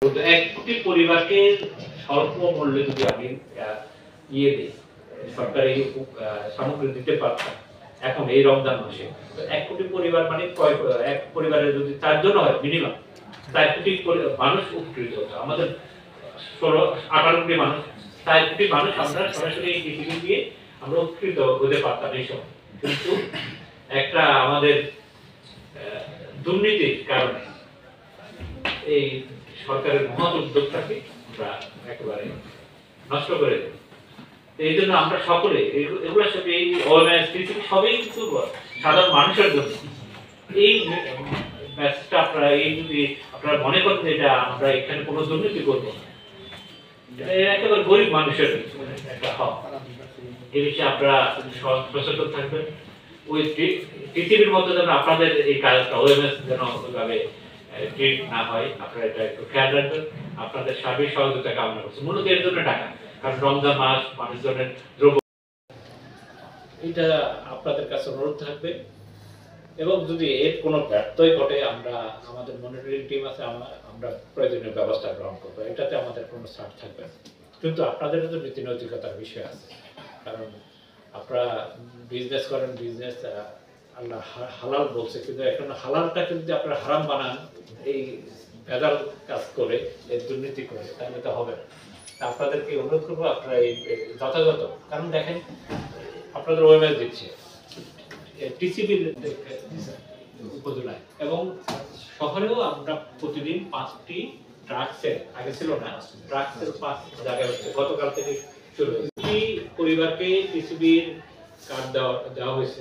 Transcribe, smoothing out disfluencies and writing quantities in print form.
বলতো 1 কোটি পরিবারকে স্বল্প মূল্যে যদি আমি ইয়ে দিই, সরকারি সামগ্রী দিতে পারতাম এখন এই রমজান মাসে, 1 কোটি পরিবার মানে এক পরিবারের যদি 4 জন হয় মিনিমাম 4 কোটি মানুষ উপকৃত হতো। আমাদের 18 কোটি মানুষ, 4 কোটি মানুষ আমরা সরাসরি এই টিভি দিয়ে আমরা উপকৃত হতে পারতাম এই সময়। কিন্তু একটা আমাদের দুর্নীতির কারণে এই সরকারের মহৎ উদ্যোগটাকে আমরা একেবারে নষ্ট করে দেব। এই জন্য আমরা সকলে এগুলো সবই এই সবই কিন্তু সাধারণ মানুষের জন্য। এই মেসেজটা আপনারা এই যদি আপনারা মনে করেন যে এটা আমরা এখানে কোনো দুর্নীতি করবো না, একেবারে গরিব মানুষের একটা হক, এই বিষয়ে আপনারা সচেতন থাকবেন। ওই পৃথিবীর মধ্যে যেন আপনাদের এই কাজটা ওএমএস যেন ভাবে ট্রিট না হয়, আপনারা এটা একটু খেয়াল রাখবেন। আপনাদের সার্বিক সহযোগিতা কামনা করছি, মূলত এর জন্য টাকা, কারণ রমজান মাস মানুষজনের দ্রব্য, এটা আপনাদের কাছে অনুরোধ থাকবে। এবং যদি এর কোনো ব্যর্থই ঘটে আমরা আমাদের মনিটরিং টিম আছে, আমরা প্রয়োজনীয় ব্যবস্থা গ্রহণ করবো, এটাতে আমাদের কোনো ছাড় থাকবে না। কিন্তু আপনাদের তো নীতি নৈতিকতার বিষয় আছে, কারণ আপনারা বিজনেস করেন, বিজনেস আল্লাহ হালাল বলছে, কিন্তু এখন হালালটাকে যদি আপনারা হারাম বানান এই ভেজাল কাজ করে, এই দুর্নীতি করে, তাহলে তো হবে না। আপনাদেরকে অনুরোধ করবো আপনারা এই যথাযথ, কারণ দেখেন আপনাদের ওএমএস দিচ্ছে টিসিবি উপজেলায় এবং শহরেও আমরা প্রতিদিন 5টি ট্রাক্সের, আগে ছিল না, ট্রাক্সের 5 জায়গায় হচ্ছে গতকাল থেকে শুরু হয়েছে। পরিবারকে টিসিবির কার্ড দেওয়া হয়েছে।